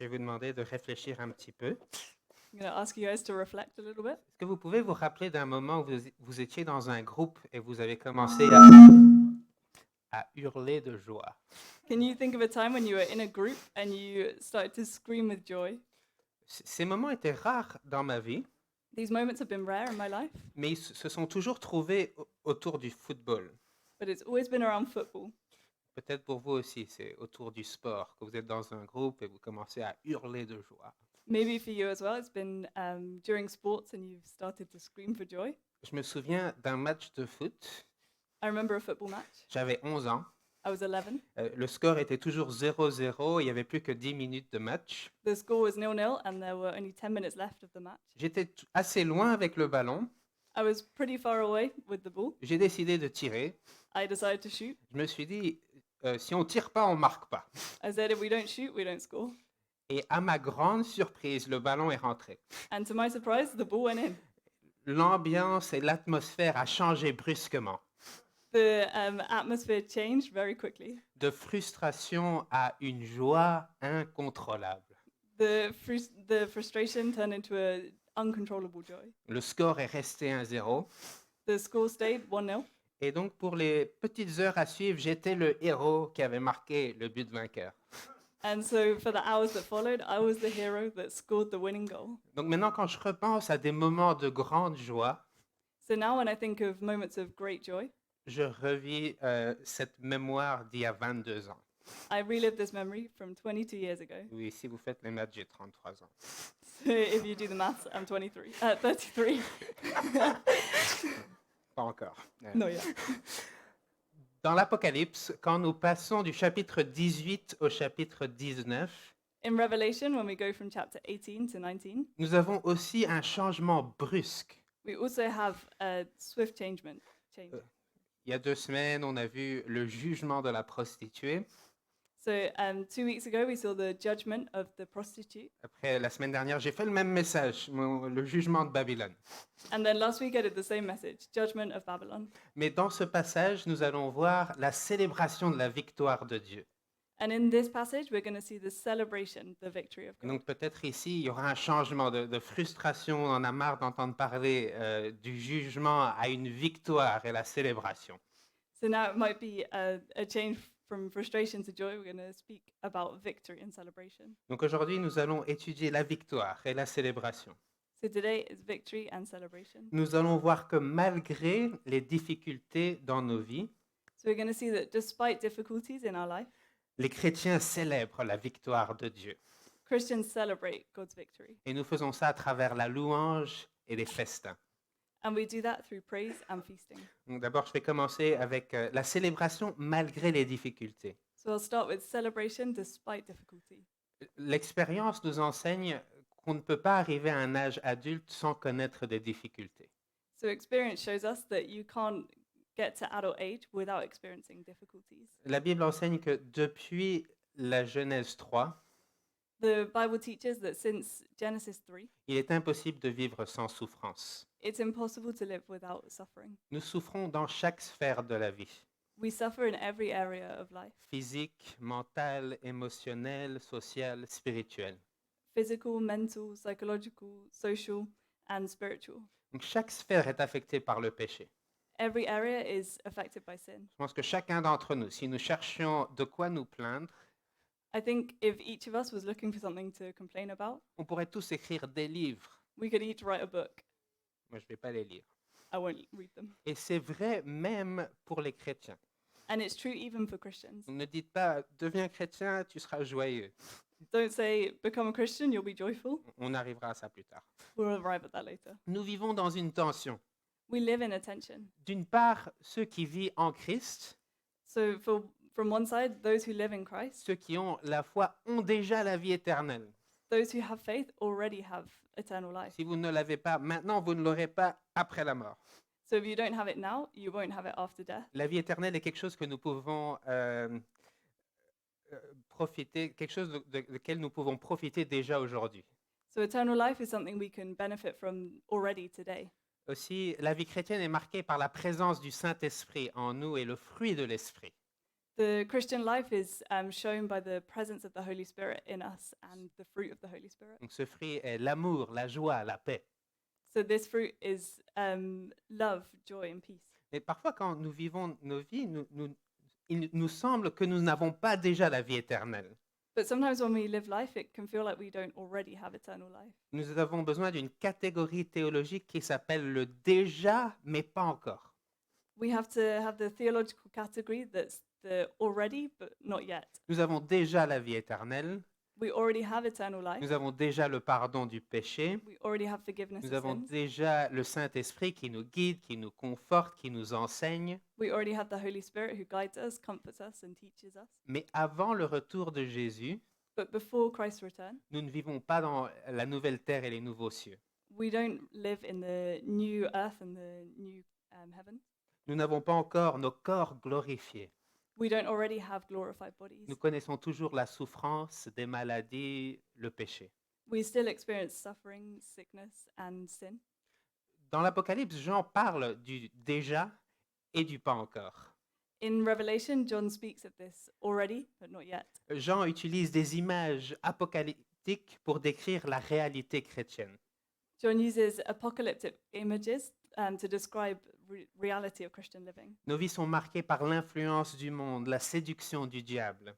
vais vous demander de réfléchir un petit peu. I'm going to ask you guys to reflect a little bit. Est-ce que vous pouvez vous rappeler d'un moment où vous étiez dans un groupe et vous avez commencé à hurler de joie? Can you think of a time when you were in a group and you started to scream with joy? Ces moments étaient rares dans ma vie, These moments have been rare in my life, mais ils se sont toujours trouvés autour du football. but it's always been around football. Peut-être pour vous aussi, c'est autour du sport, que vous êtes dans un groupe et vous commencez à hurler de joie. Maybe for you as well, it's been during sports and you've started to scream for joy. Je me souviens d'un match de foot, I remember a football match. j'avais 11 ans, I was 11. le score était toujours 0-0, il n'y avait plus que 10 minutes de match. The score was 0-0 and there were only 10 minutes left of the match. J'étais assez loin avec le ballon, I was pretty far away with the ball. j'ai décidé de tirer. I decided to shoot. Je me suis dit, si on tire pas, on marque pas. I said if we don't shoot, we don't score. Et à ma grande surprise, le ballon est rentré. And to my surprise, the ball went in. L'ambiance et l'atmosphère a changé brusquement. The atmosphere changed very quickly. De frustration à une joie incontrôlable. The frustration turned into a uncontrollable joy. Le score est resté 1-0. The score stayed 1-0. Et donc, pour les petites heures à suivre, j'étais le héros qui avait marqué le but vainqueur. And so for the hours that followed, I was the hero that scored the winning goal. Donc maintenant, quand je repense à des moments de grande joie, So now when I think of moments of great joy, je revis cette mémoire d'il y a 22 ans. I relive this memory from 22 years ago. Oui, si vous faites les maths, j'ai 33 ans. So if you do the maths, I'm 33. Pas encore. No, yeah. Dans l'Apocalypse, quand nous passons du chapitre 18 au chapitre 19, In Revelation, when we go from chapter 18 to 19, nous avons aussi un changement brusque. we also have a swift change. Il y a 2 semaines, on a vu le jugement de la prostituée. So 2 weeks ago, we saw the judgment of the prostitute. Après, la semaine dernière, j'ai fait le même message, le jugement de Babylone. And then last week, I did the same message, judgment of Babylon. Mais dans ce passage, nous allons voir la célébration de la victoire de Dieu. And in this passage, we're going to see the celebration, the victory of Et God. donc peut-être ici, il y aura un changement de frustration. On en a marre d'entendre parler du jugement à une victoire et la célébration. So now it might be a change from frustration to joy. We're going to speak about victory and celebration. Donc aujourd'hui, nous allons étudier la victoire et la célébration. So today is victory and celebration. Nous allons voir que malgré les difficultés dans nos vies, So we're going to see that despite difficulties in our life, les chrétiens célèbrent la victoire de Dieu. Christians celebrate God's victory. Et nous faisons ça à travers la louange et les festins. And we do that through praise and feasting. Donc d'abord, je vais commencer avec la célébration malgré les difficultés. So I'll start with celebration despite difficulty. L'expérience nous enseigne qu'on ne peut pas arriver à un âge adulte sans connaître des difficultés. So experience shows us that you can't get to adult age without experiencing difficulties. La Bible enseigne que depuis la Genèse 3, The Bible teaches that since Genesis 3, il est impossible de vivre sans souffrance. it's impossible to live without suffering. Nous souffrons dans chaque sphère de la vie, We suffer in every area of life, physique, mentale, émotionnelle, sociale, spirituelle. physical, mental, psychological, social, and spiritual. Donc chaque sphère est affectée par le péché. Every area is affected by sin. Je pense que chacun d'entre nous, si nous cherchions de quoi nous plaindre, I think if each of us was looking for something to complain about, on pourrait tous écrire des livres. we could each write a book. Moi, je ne vais pas les lire. I won't read them. Et c'est vrai même pour les chrétiens. And it's true even for Christians. Ne dites pas « deviens chrétien, tu seras joyeux ». Don't say, become a Christian, you'll be joyful. On arrivera à ça plus tard. We'll arrive at that later. Nous vivons dans une tension. We live in a tension. D'une part, ceux qui vivent en Christ, So from one side, those who live in Christ, ceux qui ont la foi, ont déjà la vie éternelle. those who have faith already have eternal life. Si vous ne l'avez pas maintenant, vous ne l'aurez pas après la mort. So if you don't have it now, you won't have it after death. La vie éternelle est quelque chose que nous pouvons profiter, quelque chose de lequel nous pouvons profiter déjà aujourd'hui. So eternal life is something we can benefit from already today. Aussi, la vie chrétienne est marquée par la présence du Saint-Esprit en nous et le fruit de l'Esprit. The Christian life is shown by the presence of the Holy Spirit in us and the fruit of the Holy Spirit. Donc ce fruit est l'amour, la joie, la paix. So this fruit is love, joy, and peace. Et parfois, quand nous vivons nos vies, il nous semble que nous n'avons pas déjà la vie éternelle. But sometimes when we live life, it can feel like we don't already have eternal life. Nous avons besoin d'une catégorie théologique qui s'appelle le déjà, mais pas encore. We have to have the theological category that's the already but not yet. Nous avons déjà la vie éternelle, We already have eternal life. nous avons déjà le pardon du péché, We already have forgiveness nous of avons sins. déjà le Saint-Esprit qui nous guide, qui nous conforte, qui nous enseigne. We already have the Holy Spirit who guides us, comforts us, and teaches us. Mais avant le retour de Jésus, But before Christ's return, nous ne vivons pas dans la nouvelle terre et les nouveaux cieux. we don't live in the new earth and the new heaven. Nous n'avons pas encore nos corps glorifiés. We don't already have glorified bodies. Nous connaissons toujours la souffrance, des maladies, le péché. We still experience suffering, sickness, and sin. Dans l'Apocalypse, Jean parle du déjà et du pas encore. In Revelation, John speaks of this already, but not yet. Jean utilise des images apocalyptiques pour décrire la réalité chrétienne. John uses apocalyptic images to describe reality of Christian living. Nos vies sont marquées par l'influence du monde, la séduction du diable.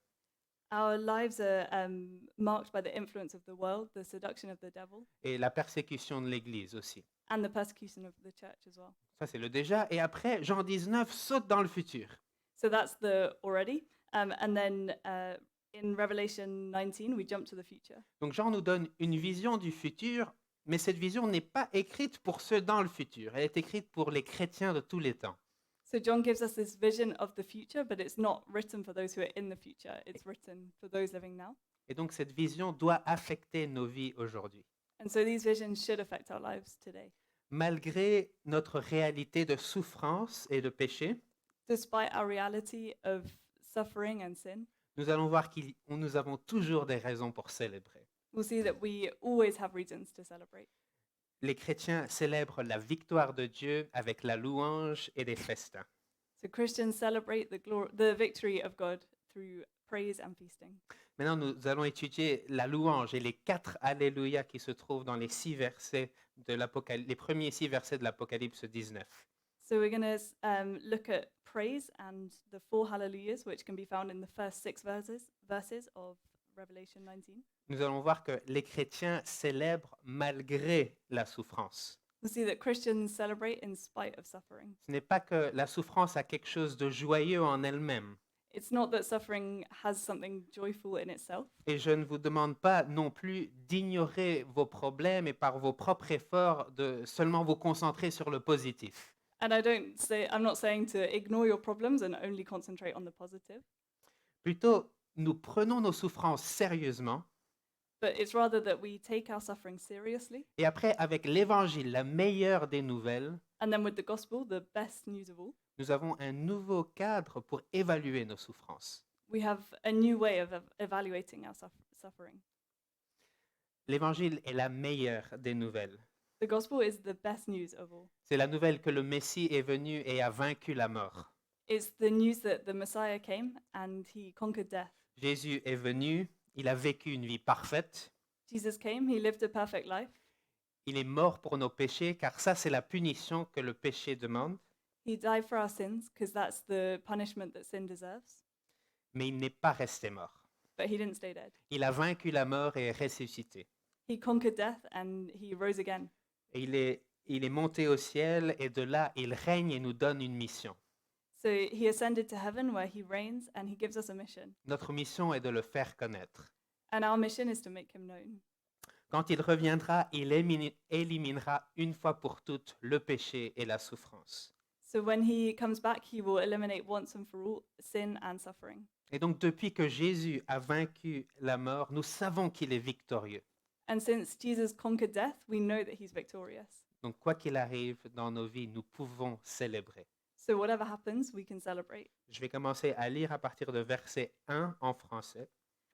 Our lives are marked by the influence of the world, the seduction of the devil, Et la persécution de l'Église aussi. and the persecution of the church as well. Ça, c'est le déjà. Et après, Jean 19 saute dans le futur. So that's the already. And then in Revelation 19, we jump to the future. Donc Jean nous donne une vision du futur, mais cette vision n'est pas écrite pour ceux dans le futur. Elle est écrite pour les chrétiens de tous les temps. So John gives us this vision of the future, but it's not written for those who are in the future. It's written for those living now. Et donc cette vision doit affecter nos vies aujourd'hui. And so these visions should affect our lives today. Malgré notre réalité de souffrance et de péché, Despite our reality of suffering and sin, nous allons voir que nous avons toujours des raisons pour célébrer. we'll see that we always have reasons to celebrate. Les chrétiens célèbrent la victoire de Dieu avec la louange et des festins. So Christians celebrate the victory of God through praise and feasting. Maintenant, nous allons étudier la louange et les 4 Alléluia qui se trouvent dans les 6 versets de les premiers 6 versets de l'Apocalypse 19. So we're going to look at praise and the 4 hallelujahs, which can be found in the first 6 verses of Revelation 19. Nous allons voir que les chrétiens célèbrent malgré la souffrance. We'll see that Christians celebrate in spite of suffering. Ce n'est pas que la souffrance a quelque chose de joyeux en elle-même. It's not that suffering has something joyful in itself. Et je ne vous demande pas non plus d'ignorer vos problèmes et par vos propres efforts de seulement vous concentrer sur le positif. And I'm not saying to ignore your problems and only concentrate on the positive, Plutôt, nous prenons nos souffrances sérieusement but it's rather that we take our suffering seriously. et après, avec l'évangile, la meilleure des nouvelles, And then with the gospel, the best news of all, nous avons un nouveau cadre pour évaluer nos souffrances. we have a new way of evaluating our suffering. L'évangile est la meilleure des nouvelles. The gospel is the best news of all. C'est la nouvelle que le Messie est venu et a vaincu la mort. It's the news that the Messiah came and he conquered death. Jésus est venu, il a vécu une vie parfaite, Jesus came, he lived a perfect life. il est mort pour nos péchés, car ça c'est la punition que le péché demande, He died for our sins because that's the punishment that sin deserves. mais il n'est pas resté mort. But he didn't stay dead. Il a vaincu la mort et est ressuscité. He conquered death and he rose again. Et il est monté au ciel et de là il règne et nous donne une mission. So he ascended to heaven where he reigns and he gives us a mission. Notre mission est de le faire connaître. And our mission is to make him known. Quand il reviendra, il éliminera une fois pour toutes le péché et la souffrance. So when he comes back, he will eliminate once and for all sin and suffering. Et donc depuis que Jésus a vaincu la mort, nous savons qu'il est victorieux. And since Jesus conquered death, we know that he's victorious. Donc quoi qu'il arrive dans nos vies, nous pouvons célébrer. So whatever happens, we can celebrate. Je vais commencer à lire à partir de verset 1 en français.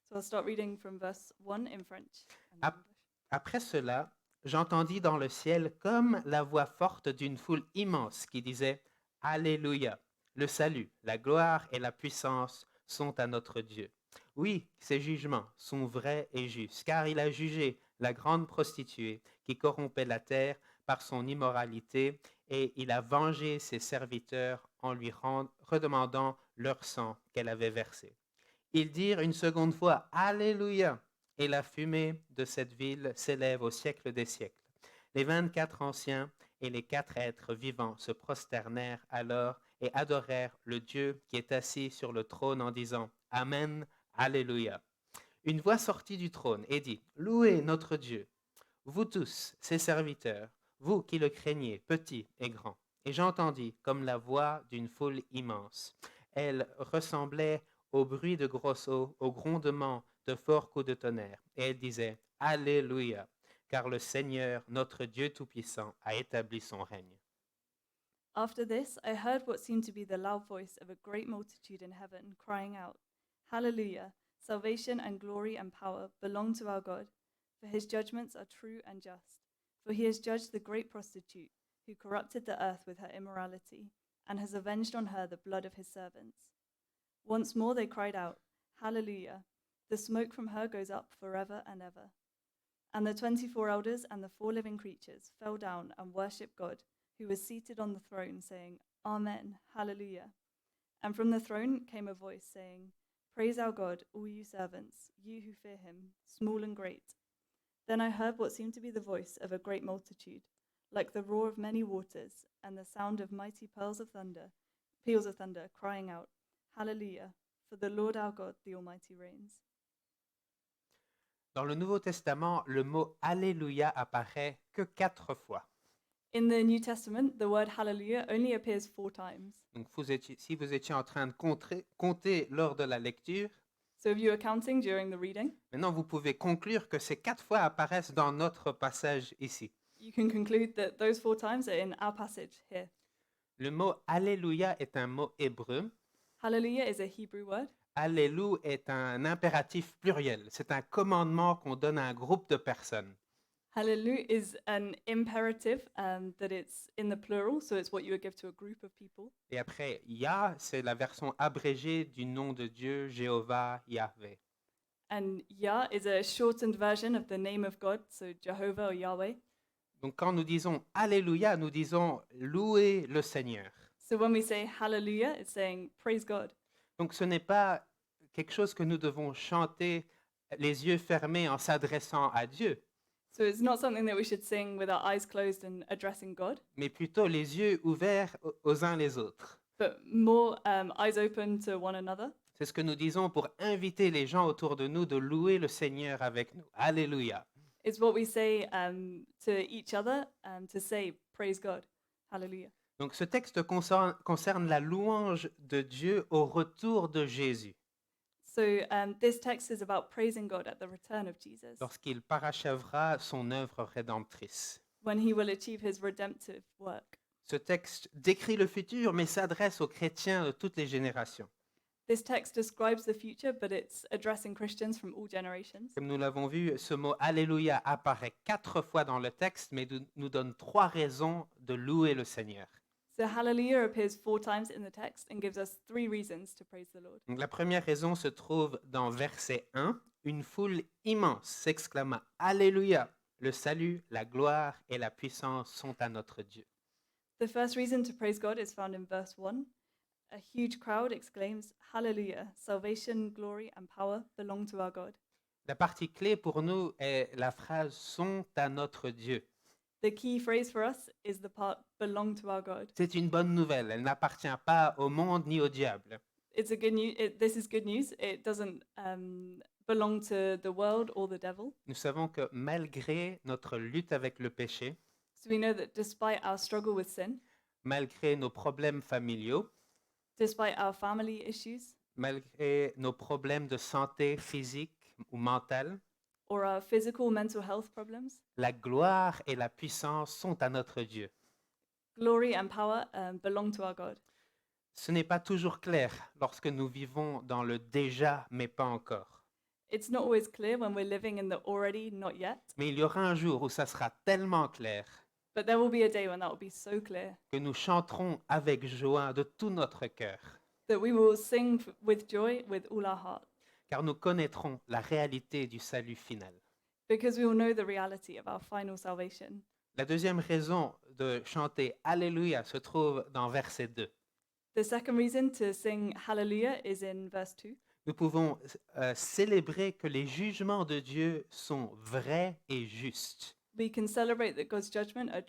So I'll start reading from verse 1 in French. And Ap- English. Après cela, j'entendis dans le ciel comme la voix forte d'une foule immense qui disait « Alléluia ! Le salut, la gloire et la puissance sont à notre Dieu. Oui, ses jugements sont vrais et justes, car il a jugé la grande prostituée qui corrompait la terre par son immoralité, et il a vengé ses serviteurs en lui redemandant leur sang qu'elle avait versé. Ils dirent une seconde fois « Alléluia !» et la fumée de cette ville s'élève au siècle des siècles. Les 24 anciens et les 4 êtres vivants se prosternèrent alors et adorèrent le Dieu qui est assis sur le trône en disant « Amen, Alléluia !» Une voix sortit du trône et dit « Louez notre Dieu, vous tous, ses serviteurs, vous qui le craignez, petits et grands. » Et j'entendis comme la voix d'une foule immense. Elle ressemblait au bruit de grosses eaux, au grondement de forts coups de tonnerre. Et elle disait « Alléluia !» car le Seigneur, notre Dieu Tout-Puissant, a établi son règne. After this, I heard what seemed to be the loud voice of a great multitude in heaven, crying out, Hallelujah! Salvation and glory and power belong to our God, for his judgments are true and just. For he has judged the great prostitute, who corrupted the earth with her immorality, and has avenged on her the blood of his servants. Once more they cried out, Hallelujah! The smoke from her goes up forever and ever. And the 24 elders and the 4 living creatures fell down and worshipped God, who was seated on the throne, saying, Amen, Hallelujah. And from the throne came a voice saying, Praise our God, all you servants, you who fear him, small and great. Then I heard what seemed to be the voice of a great multitude, like the roar of many waters, and the sound of mighty peals of thunder, crying out, Hallelujah, for the Lord our God, the Almighty reigns. Dans le Nouveau Testament, le mot Alléluia apparaît que 4 fois. In the New Testament, the word hallelujah only appears 4 times. Donc si vous étiez en train de compter lors de la lecture, So if you were counting during the reading, maintenant vous pouvez conclure que ces 4 fois apparaissent dans notre passage ici. you can conclude that those 4 times are in our passage here. Le mot Alléluia est un mot hébreu. Hallelujah is a Hebrew word. Allélu est un impératif pluriel. C'est un commandement qu'on donne à un groupe de personnes. Hallelujah is an imperative that it's in the plural, so it's what you would give to a group of people. Et après, Yah, c'est la version abrégée du nom de Dieu, Jéhovah, Yahvé. And Yah is a shortened version of the name of God, so Jehovah or Yahweh. Donc quand nous disons Alléluia, nous disons louer le Seigneur. So when we say hallelujah, it's saying praise God. Donc ce n'est pas quelque chose que nous devons chanter les yeux fermés en s'adressant à Dieu, So it's not something that we should sing with our eyes closed and addressing God, mais plutôt les yeux ouverts aux uns les autres. but more eyes open to one another. C'est ce que nous disons pour inviter les gens autour de nous de louer le Seigneur avec nous. Alléluia. It's what we say to each other to say praise God. Hallelujah. Donc ce texte concerne la louange de Dieu au retour de Jésus, So this text is about praising God at the return of Jesus, lorsqu'il parachèvera son œuvre rédemptrice. when he will achieve his redemptive work. Ce texte décrit le futur, mais s'adresse aux chrétiens de toutes les générations. This text describes the future, but it's addressing Christians from all generations. Comme nous l'avons vu, ce mot Alléluia apparaît 4 fois dans le texte, mais nous donne 3 raisons de louer le Seigneur. So hallelujah appears 4 times in the text and gives us 3 reasons to praise the Lord. Donc, la première raison se trouve dans verset 1. Une foule immense s'exclama « Alléluia ! Le salut, la gloire et la puissance sont à notre Dieu. » The first reason to praise God is found in verse 1. A huge crowd exclaims, Hallelujah! Salvation, glory, and power belong to our God. La partie clé pour nous est la phrase « sont à notre Dieu ». The key phrase for us is the part belong to our God. C'est une bonne nouvelle, elle n'appartient pas au monde ni au diable. It's a good news. This is good news. It doesn't belong to the world or the devil. Nous savons que malgré notre lutte avec le péché, So we know that despite our struggle with sin, malgré nos problèmes familiaux, despite our family issues, malgré nos problèmes de santé physique ou mentale, or our physical, mental health problems, la gloire et la puissance sont à notre Dieu. glory and power belong to our God. Ce n'est pas toujours clair lorsque nous vivons dans le déjà mais pas encore. It's not always clear when we're living in the already, not yet, Mais il y aura un jour où ça sera tellement clair but there will be a day when that will be so clear que nous chanterons avec joie de tout notre cœur. that we will sing with joy with all our heart, car nous connaîtrons la réalité du salut final. because we will know the reality of our final salvation. La deuxième raison de chanter Alléluia se trouve dans verset 2. The second reason to sing hallelujah is in verse 2. Nous pouvons célébrer que les jugements de Dieu sont vrais et justes. We can celebrate that God's judgments are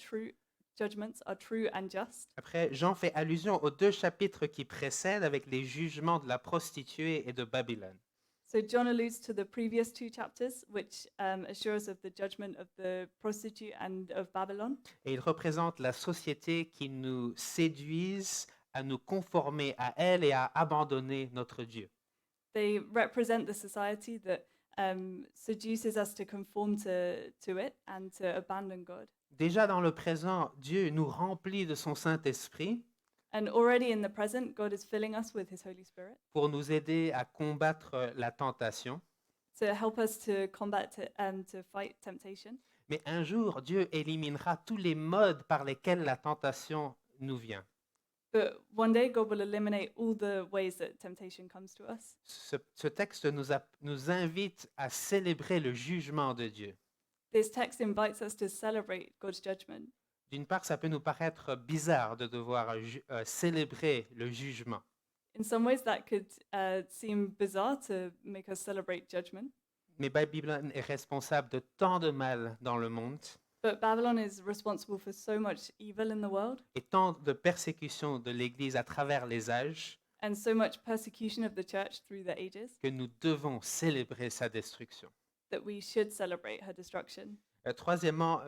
true and just. Après, Jean fait allusion aux 2 chapitres qui précèdent avec les jugements de la prostituée et de Babylone. So John alludes to the previous 2 chapters, which assure us of the judgment of the prostitute and of Babylon. Et il représente la société qui nous séduise à nous conformer à elle et à abandonner notre Dieu. They represent the society that seduces us to conform to it and to abandon God. Déjà dans le présent, Dieu nous remplit de son Saint-Esprit And already in the present, God is filling us with His Holy Spirit pour nous aider à combattre la tentation. to help us to combat, to fight temptation. Mais un jour, Dieu éliminera tous les modes par lesquels la tentation nous vient. But one day, God will eliminate all the ways that temptation comes to us. Ce texte nous invite à célébrer le jugement de Dieu. This text invites us to celebrate God's judgment. D'une part, ça peut nous paraître bizarre de devoir célébrer le jugement. In some ways, that could seem bizarre to make us celebrate judgment. Mais Babylone est responsable de tant de mal dans le monde But Babylon is responsible for so much evil in the world et tant de persécutions de l'Église à travers les âges and so much persecution of the church through the ages que nous devons célébrer sa destruction. that we should celebrate her destruction. Troisièmement,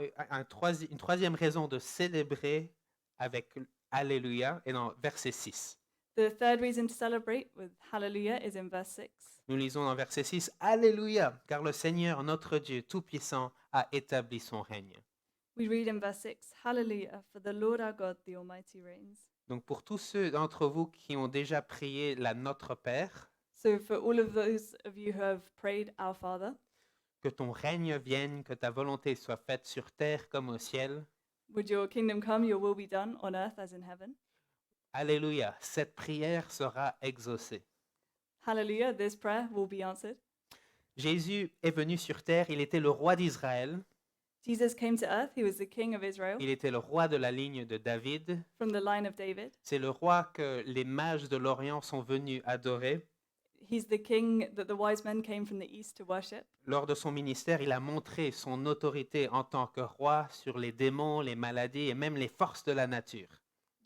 une troisième raison de célébrer avec Alléluia est dans verset 6. The third reason to celebrate with hallelujah is in verse 6. Nous lisons dans verset 6, Alléluia, car le Seigneur, notre Dieu Tout-Puissant, a établi son règne. We read in verse 6, hallelujah, for the Lord our God, the Almighty reigns. Donc pour tous ceux d'entre vous qui ont déjà prié la Notre Père, So for all of those of you who have prayed Our Father, que ton règne vienne, que ta volonté soit faite sur terre comme au ciel. would your kingdom come, your will be done on earth as in heaven. Alléluia, cette prière sera exaucée. Hallelujah, this prayer will be answered. Jésus est venu sur terre, il était le roi d'Israël, Jesus came to earth, he was the king of Israel, il était le roi de la ligne de David. from the line of David. C'est le roi que les mages de l'Orient sont venus adorer. He's the king that the wise men came from the east to worship. Lors de son ministère, il a montré son autorité en tant que roi sur les démons, les maladies et même les forces de la nature.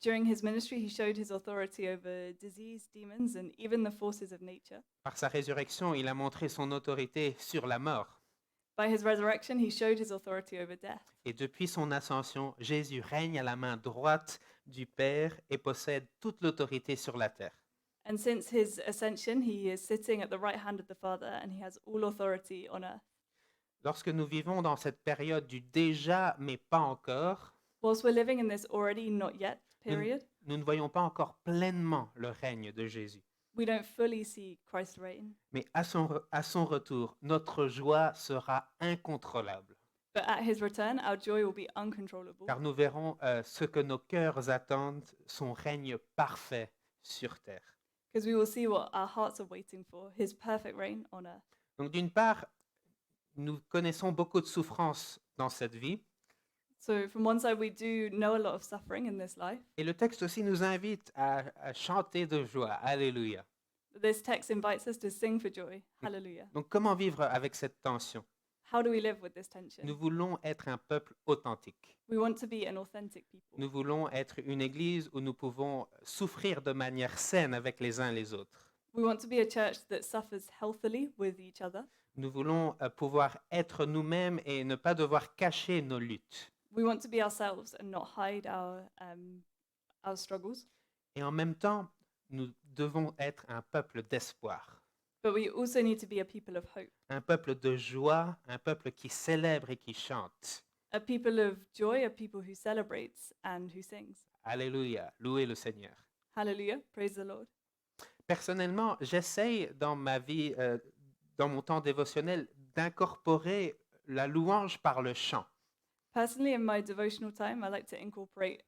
During his ministry, he showed his authority over disease, demons, and even the forces of nature. Par sa résurrection, il a montré son autorité sur la mort. By his resurrection, he showed his authority over death. Et depuis son ascension, Jésus règne à la main droite du Père et possède toute l'autorité sur la terre. And since his ascension, he is sitting at the right hand of the Father, and he has all authority on earth. Lorsque nous vivons dans cette période du déjà mais pas encore, Whilst we're living in this already not yet period, nous ne voyons pas encore pleinement le règne de Jésus. we don't fully see Christ reign. Mais à son retour, notre joie sera incontrôlable, But at his return, our joy will be uncontrollable, car nous verrons ce que nos cœurs attendent, son règne parfait sur terre. because we will see what our hearts are waiting for, his perfect reign on earth. Donc d'une part, nous connaissons beaucoup de souffrances dans cette vie, So from one side, we do know a lot of suffering in this life. et le texte aussi nous invite à chanter de joie. Alléluia. This text invites us to sing for joy. Hallelujah. Donc comment vivre avec cette tension? How do we live with this tension? Nous voulons être un peuple authentique. We want to be an authentic people. Nous voulons être une église où nous pouvons souffrir de manière saine avec les uns les autres. We want to be a church that suffers healthily with each other. Nous voulons pouvoir être nous-mêmes et ne pas devoir cacher nos luttes. We want to be ourselves and not hide our struggles. Et en même temps, nous devons être un peuple d'espoir, But we also need to be a people of hope, un peuple de joie, un peuple qui célèbre et qui chante. a people of joy, a people who celebrates and who sings. Alléluia, louez le Seigneur. Hallelujah. Praise the Lord. Personnellement, j'essaye dans ma vie, dans mon temps dévotionnel, d'incorporer la louange par le chant. Personally, in my devotional time, I like to incorporate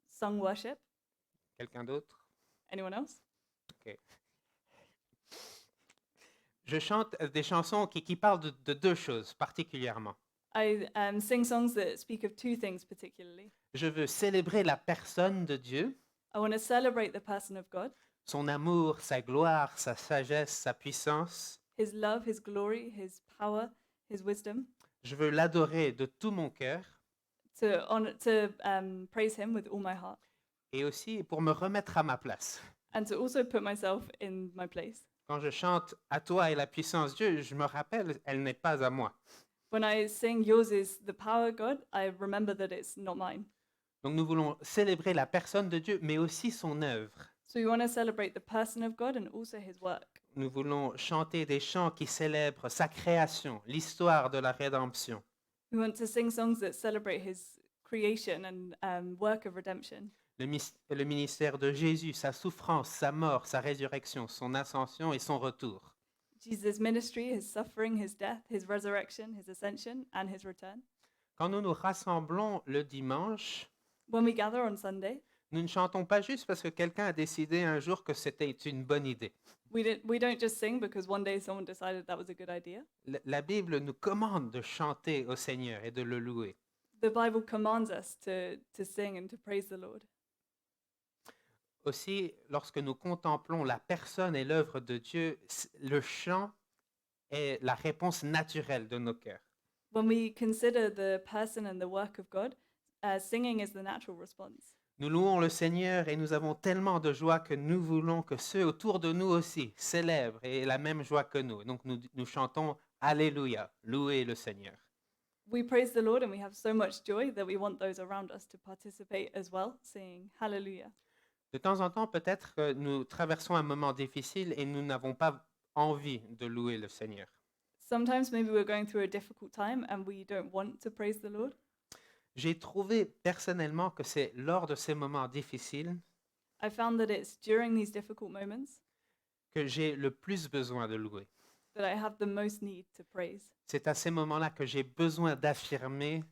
sung worship. Quelqu'un d'autre? Anyone else? Ok. Je chante des chansons qui parlent de deux choses particulièrement. I sing songs that speak of two things particularly. Je veux célébrer la personne de Dieu, I want to celebrate the person of God, son amour, sa gloire, sa sagesse, sa puissance. his love, his glory, his power, his wisdom, Je veux l'adorer de tout mon cœur to praise him with all my heart, et aussi pour me remettre à ma place. and to also put myself in my place. Quand je chante à toi et la puissance Dieu, je me rappelle, elle n'est pas à moi. When I sing yours is the power, God, I remember that it's not mine. Donc nous voulons célébrer la personne de Dieu, mais aussi son œuvre. So we want to celebrate the person of God and also his work. Nous voulons chanter des chants qui célèbrent sa création, l'histoire de la rédemption. We want to sing songs that celebrate his creation and work of redemption. Le ministère de Jésus, sa souffrance, sa mort, sa résurrection, son ascension et son retour. Jesus' ministry, his suffering, his death, his resurrection, his ascension, and his return. Quand nous nous rassemblons le dimanche, When we gather on Sunday, nous ne chantons pas juste parce que quelqu'un a décidé un jour que c'était une bonne idée. we don't just sing because one day someone decided that was a good idea. La Bible nous commande de chanter au Seigneur et de le louer. The Bible commands us to sing and to praise the Lord. Aussi, lorsque nous contemplons la personne et l'œuvre de Dieu, le chant est la réponse naturelle de nos cœurs. When we consider the person and the work of God, singing is the natural response. Nous louons le Seigneur et nous avons tellement de joie que nous voulons que ceux autour de nous aussi célèbrent et aient la même joie que nous. Donc nous chantons Alléluia, louez le Seigneur. We praise the Lord and we have so much joy that we want those around us to participate as well, singing Hallelujah. De temps en temps, peut-être que nous traversons un moment difficile et nous n'avons pas envie de louer le Seigneur. Sometimes maybe we're going through a difficult time and we don't want to praise the Lord. J'ai trouvé personnellement que c'est lors de ces moments difficiles I found that it's during these difficult moments que j'ai le plus besoin de louer. that I have the most need to praise. C'est à ces moments-là que j'ai besoin d'affirmer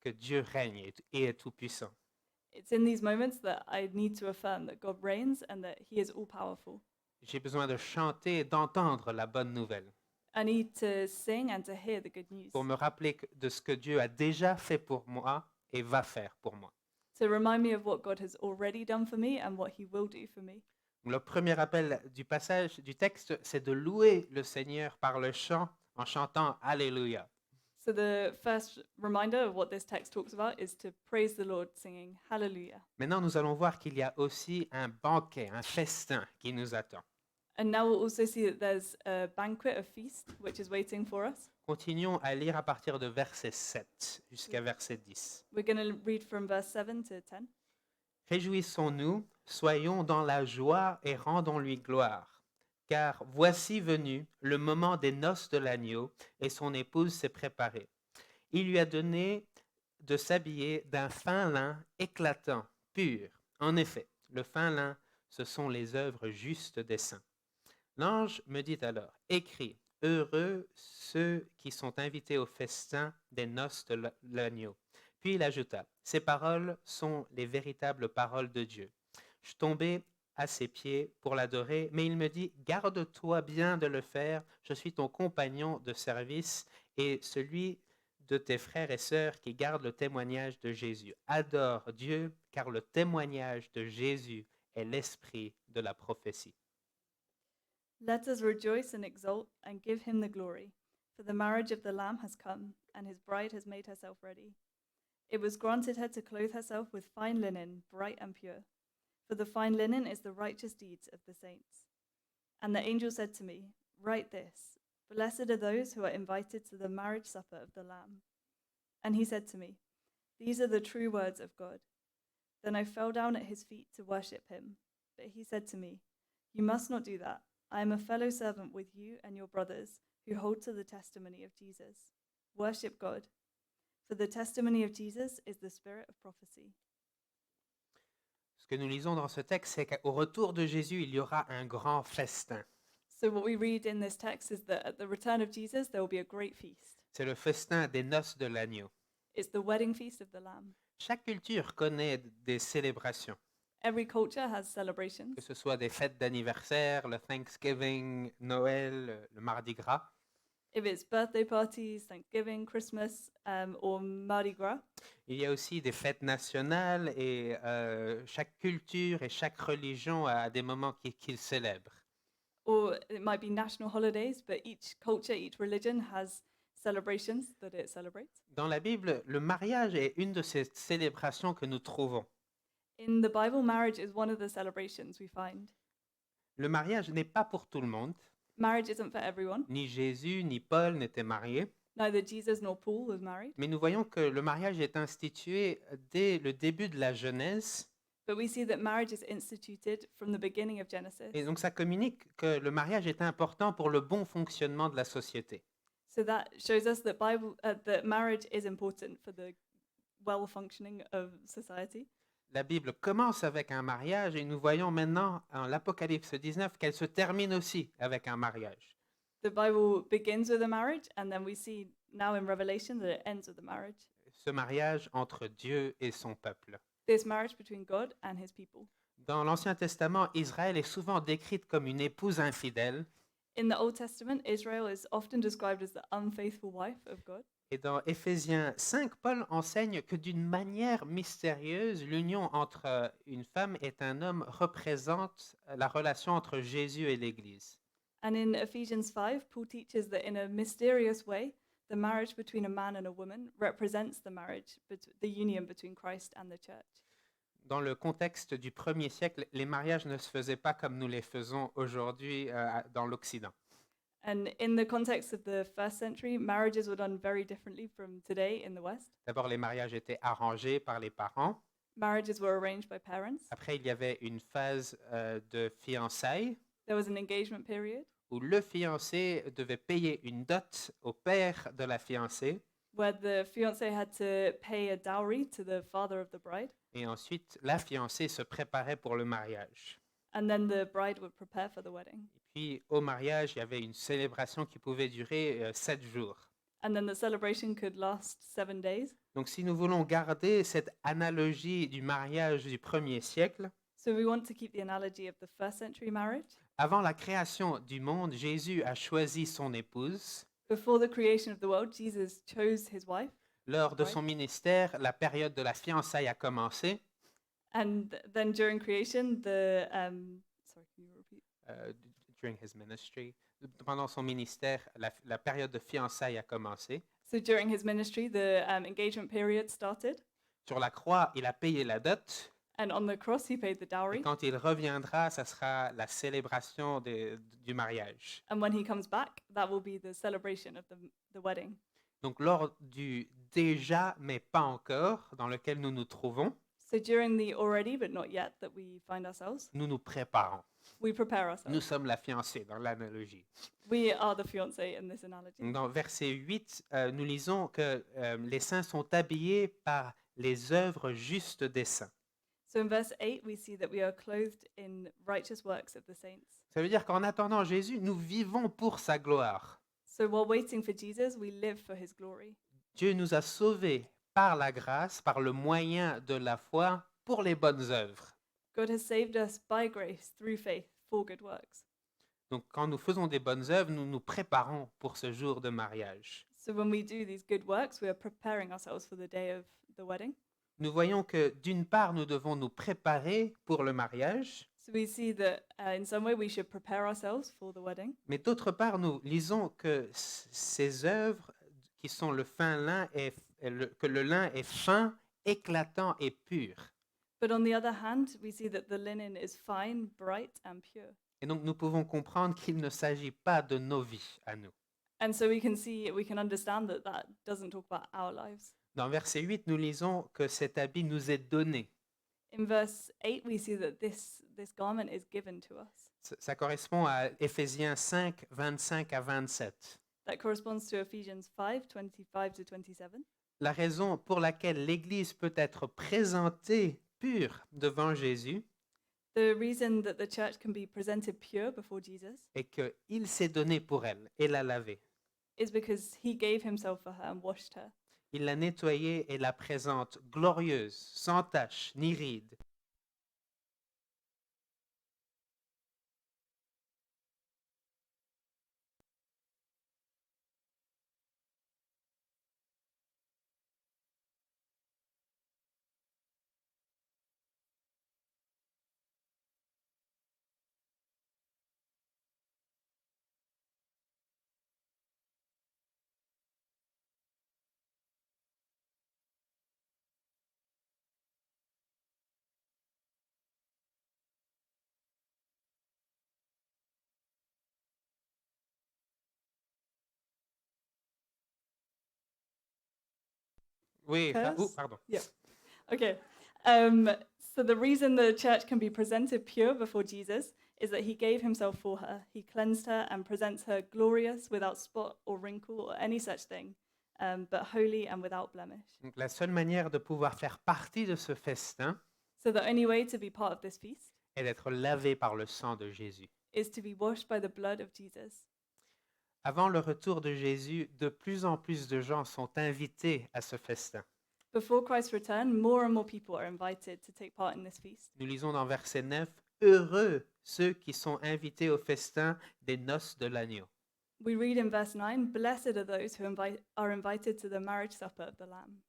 que Dieu règne et est tout-puissant. It's in these moments that I need to affirm that God reigns and that he is all-powerful. J'ai besoin de chanter et d'entendre la bonne nouvelle I need to sing and to hear the good news, pour me rappeler de ce que Dieu a déjà fait pour moi et va faire pour moi. to remind me of what God has already done for me and what he will do for me. Le premier appel du passage du texte, c'est de louer le Seigneur par le chant en chantant Alléluia. So the first reminder of what this text talks about is to praise the Lord singing Hallelujah. Maintenant, nous allons voir qu'il y a aussi un banquet, un festin qui nous attend. And now we'll also see that there's a banquet, a feast, which is waiting for us. Continuons à lire à partir de verset 7 jusqu'à verset 10. We're going to read from verse 7 to 10. Réjouissons-nous, soyons dans la joie et rendons-lui gloire. Car voici venu le moment des noces de l'agneau et son épouse s'est préparée. Il lui a donné de s'habiller d'un fin lin éclatant, pur. En effet, le fin lin, ce sont les œuvres justes des saints. L'ange me dit alors, écris, heureux ceux qui sont invités au festin des noces de l'agneau. Puis il ajouta, ces paroles sont les véritables paroles de Dieu. Je tombais à ses pieds pour l'adorer, mais il me dit, garde-toi bien de le faire, je suis ton compagnon de service et celui de tes frères et sœurs qui gardent le témoignage de Jésus. Adore Dieu, car le témoignage de Jésus est l'esprit de la prophétie. Let us rejoice and exult and give him the glory, for the marriage of the Lamb has come, and his bride has made herself ready. It was granted her to clothe herself with fine linen, bright and pure, for the fine linen is the righteous deeds of the saints. And the angel said to me, write this, blessed are those who are invited to the marriage supper of the Lamb. And he said to me, these are the true words of God. Then I fell down at his feet to worship him. But he said to me, you must not do that. I am a fellow servant with you and your brothers who hold to the testimony of Jesus. Worship God. For the testimony of Jesus is the spirit of prophecy. Ce que nous lisons dans ce texte, c'est qu'au retour de Jésus, il y aura un grand festin. So what we read in this text is that at the return of Jesus, there will be a great feast. C'est le festin des noces de l'agneau. It's the wedding feast of the Lamb. Chaque culture connaît des célébrations. Every culture has celebrations. que ce soit des fêtes d'anniversaire, le Thanksgiving, Noël, le Mardi Gras. If it's birthday parties, Thanksgiving, Christmas, or Mardi Gras. Il y a aussi des fêtes nationales et chaque culture et chaque religion a des moments qu'ils célèbrent. Or it might be national holidays, but each culture, each religion has celebrations that it celebrates. Dans la Bible, le mariage est une de ces célébrations que nous trouvons. In the Bible, marriage is one of the celebrations we find. Le mariage n'est pas pour tout le monde. Marriage isn't for everyone. Ni Jésus ni Paul n'étaient mariés. Neither Jesus nor Paul was married. Mais nous voyons que le mariage est institué dès le début de la Genèse. But we see that marriage is instituted from the beginning of Genesis. Et donc ça communique que le mariage est important pour le bon fonctionnement de la société. So that shows us that marriage is important for the well functioning of society. La Bible commence avec un mariage et nous voyons maintenant en l'Apocalypse 19 qu'elle se termine aussi avec un mariage. The Bible begins with a marriage, and then we see now in Revelation that it ends with a marriage. Ce mariage entre Dieu et son peuple. This marriage between God and his people. Dans l'Ancien Testament, Israël est souvent décrite comme une épouse infidèle. In the Old Testament, Israel is often described as the unfaithful wife of God. Et dans Éphésiens 5, Paul enseigne que d'une manière mystérieuse, l'union entre une femme et un homme représente la relation entre Jésus et l'Église. And in Ephesians 5, Paul teaches that in a mysterious way, the marriage between a man and a woman represents the marriage, the union between Christ and the church. Dans le contexte du 1er siècle, les mariages ne se faisaient pas comme nous les faisons aujourd'hui dans l'Occident. And in the context of the first century, marriages were done very differently from today in the West. D'abord, les mariages étaient arrangés par les parents. Marriages were arranged by parents. Après, il y avait une phase de fiançailles There was an engagement period où le fiancé devait payer une dot au père de la fiancée. where the fiancé had to pay a dowry to the father of the bride, Et ensuite, la fiancée se préparait pour le mariage. and then the bride would prepare for the wedding. Et puis, au mariage, il y avait une célébration qui pouvait durer 7 jours. And then the celebration could last 7 days. Donc, si nous voulons garder cette analogie du mariage du 1er siècle, So we want to keep the analogy of the first century marriage. avant la création du monde, Jésus a choisi son épouse. Before the creation of the world, Jesus chose his wife. Lors de Right. son ministère, la période de la fiançaille a commencé. And then during creation, sorry, can you repeat? During his ministry. Pendant son ministère, la période de fiançailles a commencé. So during his ministry, the engagement period started. Sur la croix, il a payé la dot. And on the cross, he paid the Et dowry. quand il reviendra, ça sera la célébration du mariage. And when he comes back, that will be the celebration of the wedding. Donc, lors du déjà, mais pas encore, dans lequel nous nous trouvons, So during the already but not yet that we find ourselves, nous nous préparons. we prepare Nous ourselves. sommes la fiancée dans l'analogie. We are the fiancé in this analogy. Dans verset 8, nous lisons que les saints sont habillés par les œuvres justes des saints. So in verse 8, we see that we are clothed in righteous works of the saints. Ça veut dire qu'en attendant Jésus, nous vivons pour sa gloire. So while waiting for Jesus, we live for his glory. Dieu nous a sauvés par la grâce, par le moyen de la foi, pour les bonnes œuvres. God has saved us by grace through faith for good works. Donc quand nous faisons des bonnes œuvres, nous nous préparons pour ce jour de mariage. So when we do these good works, we are preparing ourselves for the day of the wedding. Nous voyons que d'une part, nous devons nous préparer pour le mariage, So we see that in some way we should prepare ourselves for the wedding. mais d'autre part, nous lisons que ces œuvres qui sont le fin lin que le lin est fin, éclatant et pur. But on the other hand, we see that the linen is fine, bright, and pure. Et donc nous pouvons comprendre qu'il ne s'agit pas de nos vies à nous. And so we can understand that that doesn't talk about our lives. Dans verset 8, nous lisons que cet habit nous est donné. In verse 8, we see that this garment is given to us. Ça correspond à Éphésiens 5, 25 à 27. That corresponds to Ephesians 5, 25 to 27. La raison pour laquelle l'Église peut être présentée pure devant Jésus The reason that the church can be presented pure before Jesus est qu'il s'est donné pour elle et l'a lavée. is because he gave himself for her and washed her. Il l'a nettoyée et la présente glorieuse, sans tache ni ride, Oui, Curse? pardon. Yeah. Okay. So the reason the church can be presented pure before Jesus is that he gave himself for her. He cleansed her and presents her glorious, without spot or wrinkle or any such thing, but holy and without blemish. Donc, la seule manière de pouvoir faire partie de ce festin So the only way to be part of this feast est d'être lavé par le sang de Jésus. is to be washed by the blood of Jesus. Avant le retour de Jésus, de plus en plus de gens sont invités à ce festin. Before Christ's return, more and more people are invited to take part in this feast. Nous lisons dans verset 9, « Heureux ceux qui sont invités au festin des noces de l'agneau. We read in verse 9, "Blessed are those who are invited to the marriage supper of the Lamb." »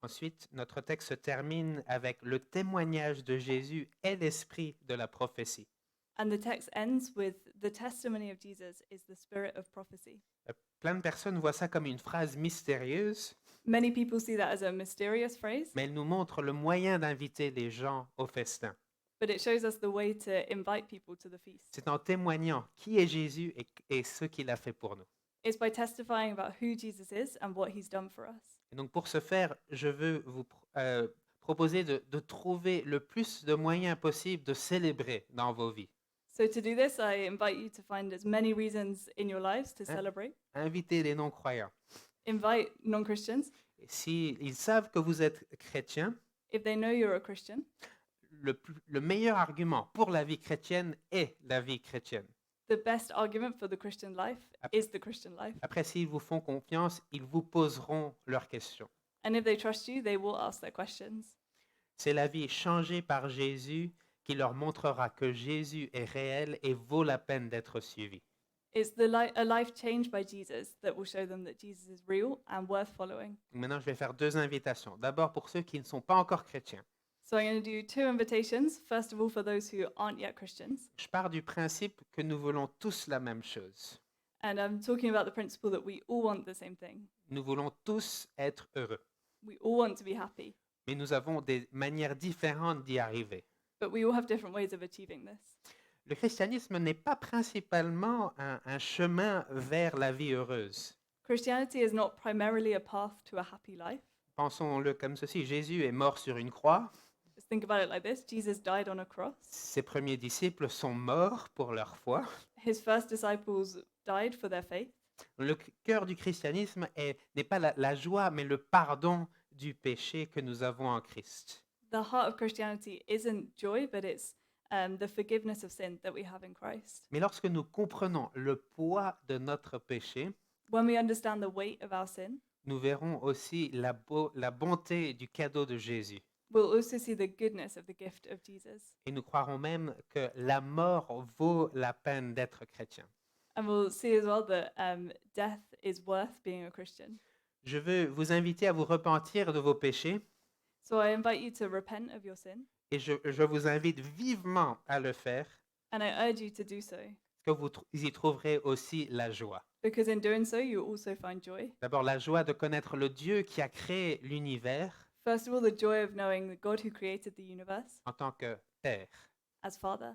Ensuite, notre texte se termine avec le témoignage de Jésus et l'esprit de la prophétie. And the text ends with, "The testimony of Jesus is the spirit of prophecy." Plein de personnes voient ça comme une phrase mystérieuse, Many people see that as a mysterious phrase, mais elle nous montre le moyen d'inviter les gens au festin. but it shows us the way to invite people to the feast. C'est en témoignant qui est Jésus et ce qu'il a fait pour nous. It's by testifying about who Jesus is and what he's done for us. Et donc pour ce faire, je veux vous proposer de trouver le plus de moyens possibles de célébrer dans vos vies. So to do this, I invite you to find as many reasons in your lives to celebrate. Invitez les non-croyants. Invite non-Christians. S'ils savent que vous êtes chrétien, If they know you're a Christian, le meilleur argument pour la vie chrétienne est la vie chrétienne. the best argument for the Christian life is the Christian life. Après, s'ils vous font confiance, ils vous poseront leurs questions. And if they trust you, they will ask their questions. C'est la vie changée par Jésus qui leur montrera que Jésus est réel et vaut la peine d'être suivi. It's a life changed by Jesus that will show them that Jesus is real and worth following. Maintenant, je vais faire deux invitations. D'abord pour ceux qui ne sont pas encore chrétiens. So I'm going to do two invitations. First of all, for those who aren't yet Christians. Je pars du principe que nous voulons tous la même chose. And I'm talking about the principle that we all want the same thing. Nous voulons tous être heureux. We all want to be happy, Mais nous avons des manières différentes d'y arriver. but we all have different ways of achieving this. Le christianisme n'est pas principalement un chemin vers la vie heureuse. Christianity is not primarily a path to a happy life. Pensons-le comme ceci. Jésus est mort sur une croix. Just think about it like this. Jesus died on a cross. Ses premiers disciples sont morts pour leur foi. His first disciples died for their faith. Le cœur du christianisme n'est pas la joie, mais le pardon du péché que nous avons en Christ. The heart of Christianity isn't joy, but it's the forgiveness of sin that we have in Christ. Mais lorsque nous comprenons le poids de notre péché, When we understand the weight of our sin, nous verrons aussi la bonté du cadeau de Jésus. we'll also see the goodness of the gift of Jesus. Et nous croirons même que la mort vaut la peine d'être chrétien. And we'll see as well that death is worth being a Christian. Je veux vous inviter à vous repentir de vos péchés So I invite you to repent of your sin, et je vous invite vivement à le faire, and I urge you to do so, que vous y trouverez aussi la joie. because in doing so, you'll also find joy. D'abord, la joie de connaître le Dieu qui a créé l'univers First of all, the joy of knowing the God who created the universe en tant que Père. as Father,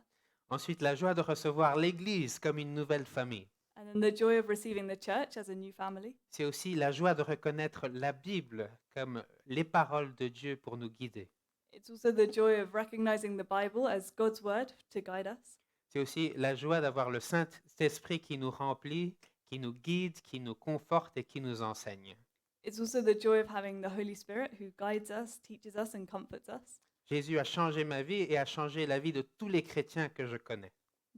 Ensuite, la joie de recevoir l'Église comme une nouvelle famille. and then the joy of receiving the church as a new family. C'est aussi la joie de reconnaître la Bible comme les paroles de Dieu pour nous guider. It's also the joy of recognizing the Bible as God's word to guide us. C'est aussi la joie d'avoir le Saint-Esprit qui nous remplit, qui nous guide, qui nous conforte et qui nous enseigne. It's also the joy of having the Holy Spirit who guides us, teaches us, and comforts us. Jésus a changé ma vie et a changé la vie de tous les chrétiens que je connais.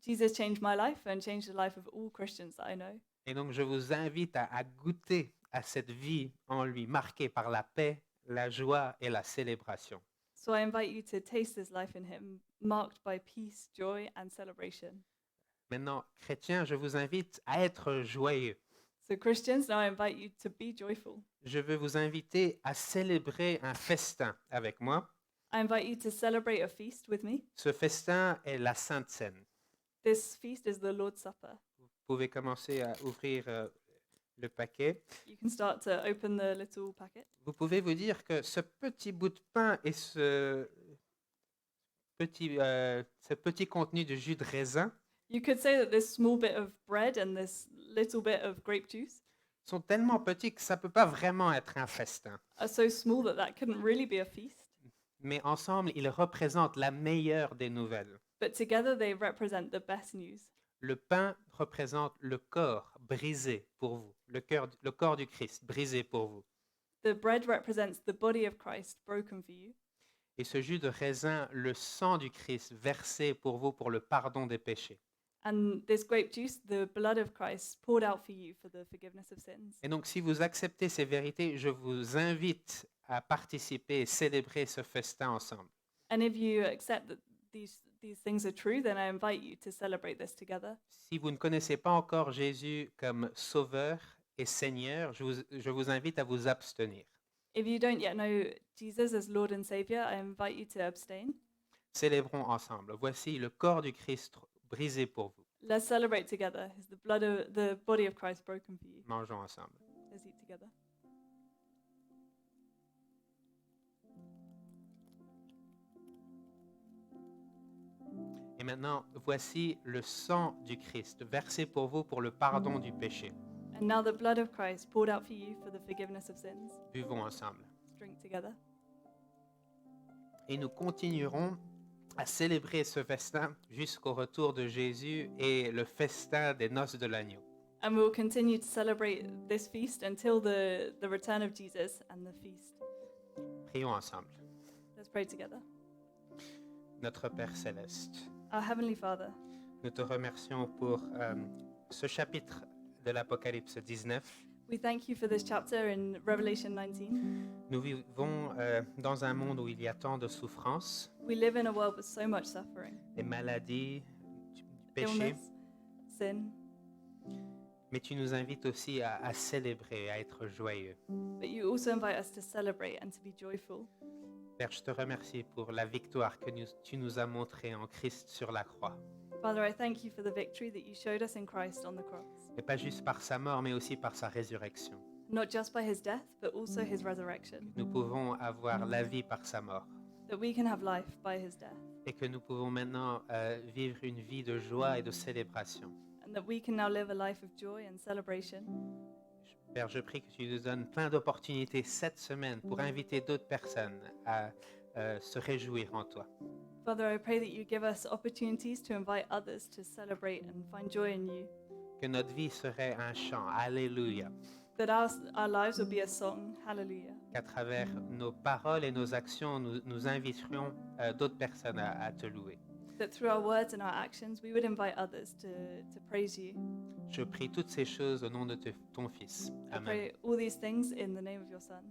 Jesus changed my life and changed the life of all Christians that I know. Et donc, je vous invite à goûter à cette vie en lui, marquée par la paix, la joie et la célébration. So I invite you to taste this life in Him, marked by peace, joy, and celebration. Maintenant, chrétiens, je vous invite à être joyeux. So Christians, now I invite you to be joyful. Je veux vous inviter à célébrer un festin avec moi. I invite you to celebrate a feast with me. Ce festin est la Sainte Seine. This feast is the Lord's Supper. Vous pouvez commencer à ouvrir le paquet. You can start to open the little packet. Vous pouvez vous dire que ce petit bout de pain et ce petit contenu de jus de raisin You could say that this small bit of bread and this little bit of grape juice sont tellement petits que ça ne peut pas vraiment être un festin. are so small that couldn't really be a feast. Mais ensemble, ils représentent la meilleure des nouvelles. But together they represent the best news. Le pain représente le corps brisé pour vous, le corps du Christ brisé pour vous. The bread represents the body of Christ broken for you. Et ce jus de raisin, le sang du Christ versé pour vous pour le pardon des péchés. And this grape juice, the blood of Christ poured out for you for the forgiveness of sins. Et donc, si vous acceptez ces vérités, je vous invite à participer et célébrer ce festin ensemble. And if you accept that these things are true, then I invite you to celebrate this together. Si vous ne connaissez pas encore Jésus comme Sauveur et Seigneur, je vous invite à vous abstenir. If you don't yet know Jesus as Lord and Savior, I invite you to abstain. Célébrons ensemble. Voici le corps du Christ brisé pour vous. Let's celebrate together. It's the body of Christ broken for you. Mangeons ensemble. Let's eat together. Et maintenant, voici le sang du Christ versé pour vous pour le pardon du péché. And now the blood of Christ poured out for you for the forgiveness of sins. Buvons ensemble. Let's drink together. Et nous continuerons à célébrer ce festin jusqu'au retour de Jésus et le festin des noces de l'agneau. And we will continue to celebrate this feast until the return of Jesus and the feast. Prions ensemble. Let's pray together. Notre Père céleste, Our Heavenly Father, nous te remercions pour ce chapitre de l'Apocalypse 19. we thank you for this chapter in Revelation 19. Nous vivons dans un monde où il y a tant de souffrances, We live in a world with so much suffering, des maladies, du péché, illness, sin, mais tu nous invites aussi à célébrer, à être joyeux. but you also invite us to celebrate and to be joyful. Père, je te remercie pour la victoire que tu nous as montrée en Christ sur la croix. Father, I thank you for the victory that you showed us in Christ on the cross, Et pas juste par sa mort, mais aussi par sa résurrection. not just by his death, but also his resurrection, Nous pouvons avoir la vie par sa mort. that we can have life by his death, Et que nous pouvons maintenant vivre une vie de joie et de célébration. and that we can now live a life of joy and celebration. Père, je prie que tu nous donnes plein d'opportunités cette semaine pour inviter d'autres personnes à se réjouir en toi. Father, I pray that you give us opportunities to invite others to celebrate and find joy in you, Que notre vie serait un chant, Alléluia. that our lives will be a song, hallelujah, Qu'à travers nos paroles et nos actions, nous inviterions d'autres personnes à te louer. that through our words and our actions, we would invite others to praise you. Je prie toutes ces choses au nom de ton Fils. I Amen. pray all these things in the name of your Son.